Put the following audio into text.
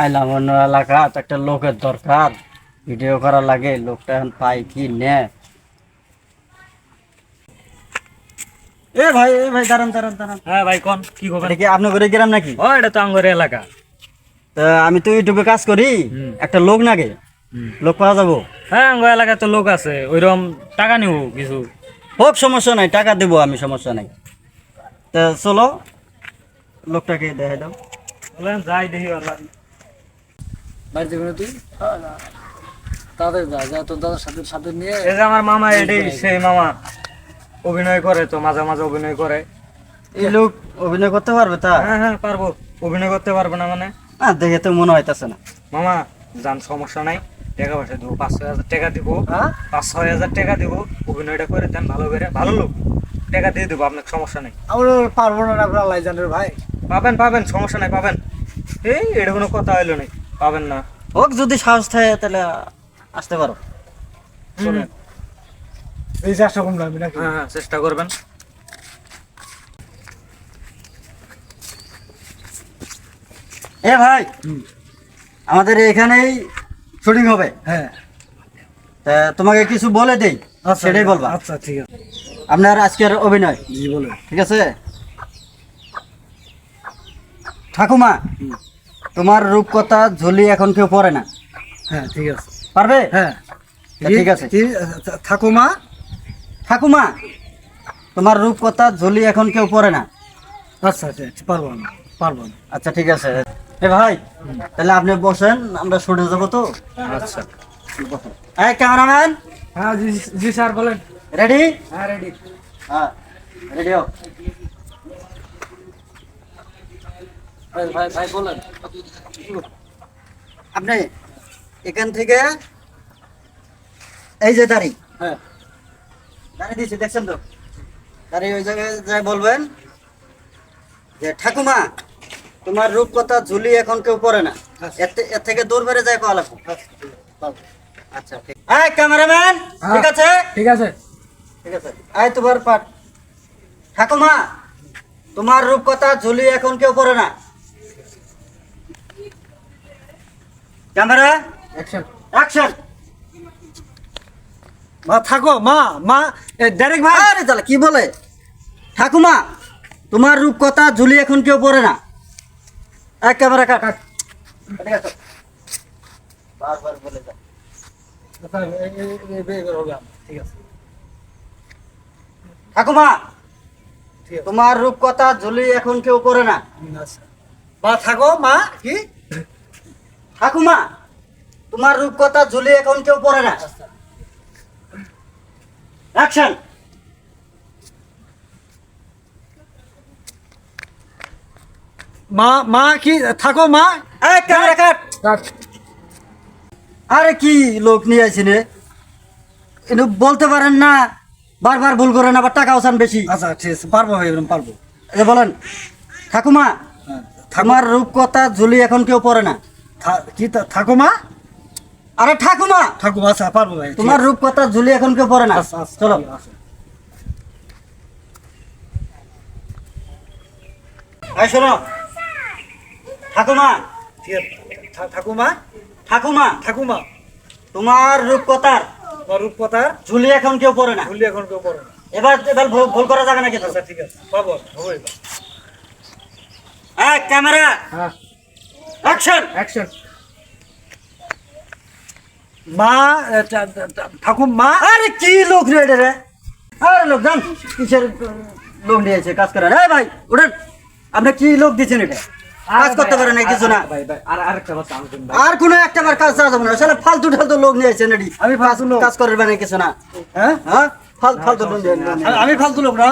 আইলাম অন্য এলাকা, একটা লোকের দরকার, ভিডিও করা লাগে। লোকটা এখন পাই কি নে। এ ভাই দাঁড়ান দাঁড়ান দাঁড়ান। হ্যাঁ ভাই কোন কি খবর? এটা কি আপনার ঘরে গ্রাম নাকি? ও এটা তো আমার এলাকা। তা আমি তো ইউটিউবে কাজ করি, একটা লোক নাগে, লোক পাওয়া যাবো? হ্যাঁ আমার এলাকায় তো লোক আছে, ওইরকম টাকা নিব কিছু। হোক, সমস্যা নাই, টাকা দেবো আমি, সমস্যা নাই। তা চলো লোকটাকে দেখাই দাও। বলেন যাই দেখি বাইরে যাবি না তুই? তাদের যা যা তোর দাদার সাথে সাথে নিয়ে এই যে আমার মামা, এটাই সেই মামা অভিনয় করে, তো মাঝে মাঝে অভিনয় করে। এই লোক অভিনয় করতে পারবে? তা হ্যাঁ হ্যাঁ পারবো, অভিনয় করতে পারবো না মানে? দেখে তো মনে হইতেছে না। মামা যান, সমস্যা নাই, টাকা পয়সা দেবো, 5-6 হাজার টাকা দিব। হ্যাঁ 5-6 হাজার টাকা দিব, অভিনয়টা করে দেন ভালো করে, ভালো লোক, টাকা দিয়ে দেবো আপনাকে, সমস্যা নাই। আমরা পারবো না না আল্লাহ জানের ভাই। পাবেন পাবেন, সমস্যা নাই, পাবেন। এই এটা কোনো কথা হইলো নাই, পাবেন না। হোক, যদি সাহস থাকে তাহলে আসতে পারো। শোনেন, এই চারশো কম লাগবে নাকি? হ্যাঁ হ্যাঁ চেষ্টা করবেন। এ ভাই, আমাদের এখানেই শুটিং হবে। হ্যাঁ তা তোমাকে কিছু বলে দেই, সেটাই বলবা। আচ্ছা ঠিক আছে, আপনার আজকের অভিনয়, জি বলে। ঠিক আছে? ঠাকুমা, তোমার রূপকথা ঝুলি এখন কেউ পড়ে না, হ্যাঁ ঠিক আছে, পারবে? হ্যাঁ ঠিক আছে। থাকো মা। ঠাকুমা, তোমার রূপকথা ঝুলি এখন কেউ পড়ে না। আচ্ছা আচ্ছা পারবো না, পারবো না। আচ্ছা ঠিক আছে। এ ভাই, তাহলে আপনি বসেন, আমরা শুটে যাবো তো। আচ্ছা এই ক্যামেরাম্যান, হ্যাঁ জি জি স্যার বলেন। রেডি? হ্যাঁ রেডি। হ্যাঁ রেডি হোক। ভাই ভাই ভাই বলেন। আপনি এখান থেকে এই যে দাঁড়ি হ্যাঁ দাঁড়িয়ে দিয়েছি, দেখছেন তো? দাঁড়িয়ে ওই জায়গায় যাই বলবেন যে ঠাকুমা, তোমার রূপকথা ঝুলি এখন কেউ পড়ে না। এর থেকে দূর বেড়ে যায় কল আপু। আচ্ছা ঠিক। এই ক্যামেরাম্যান, ঠিক আছে? ঠিক আছে। ঠিক আছে, এই তোমার পাঠ। ঠাকুমা, তোমার রূপকথা ঝুলি এখন কেউ পড়ে না। Camera action. অ্যাকশন। মা থাকো মা, মা ডাইরেক্ট ভাই। আরে তাহলে কি বলে? ঠাকুমা, তোমার রূপকথা ঝুলি এখন কেউ পড়ে না। এক ক্যামেরা কাট। বারবার বলে যা। ঠিক আছে ঠাকুমা, ঠিক আছে। তোমার রূপকথা ঝুলি এখন কেউ পড়ে না। আচ্ছা। মা থাকো মা। কি? ঠাকুমা, তোমার রূপকথা ঝুলি এখন কেউ পড়ে না। অ্যাকশন। মা মা কি থাকো মা। এক ক্যামেরা কাট। কাট। আরে কি লোক নিয়ে আইছেন রে? কিন্তু বলতে পারেন না, বারবার ভুল করেন, আবার টাকাও চান বেশি। আচ্ছা ঠিক আছে, পারবো ভাই, এরকম পারবো। এই যে বলেন, ঠাকুমা, হ্যাঁ তোমার রূপকথা ঝুলি এখন কেউ পড়ে না। কি থাকো মা। আরে ঠাকুমা, থাকো আচ্ছা পারবো ভাই। তোমার রূপকথা ঝুলি এখন কেউ পড়ে না। আচ্ছা আচ্ছা চলো। আচ্ছা। এই শোনো, ঠাকুমা, ঠিক আছে থাকো মা। ঠাকুমা, ঠাকুমা, তোমার রূপকথার তোমার রূপকথার ঝুলি এখন কেউ পড়ে না। ভুলি এখন কেউ পড়ো না। এবার এবার ভুল করা যাবে না কিন্তু। আচ্ছা ঠিক আছে, পাবো হবে এবার। এক ক্যামেরা হ্যাঁ অ্যাকশন। অ্যাকশন। মা ঠাকুর মা। আরে কি লোক রে এটা রে? আরে লোক জান কিসের লোক নিয়েছে কাজ করেন? এই ভাই উঠেন, আপনি কি লোক দিচ্ছেন? এটা কাজ করতে পারেন না কিছু না। ভাই ভাই আর আরেকটা কথা আমি শুনবো। আর কোনো একটা বার কাজ চাওয়া যাবে না। আসলে ফালতু ঠালতু লোক নিয়েছেন এটি। আমি ফালতু লোক? কাজ করবে না কিছু না। হ্যাঁ হ্যাঁ, ফালতু লোক নিয়ে- আমি ফালতু লোক না।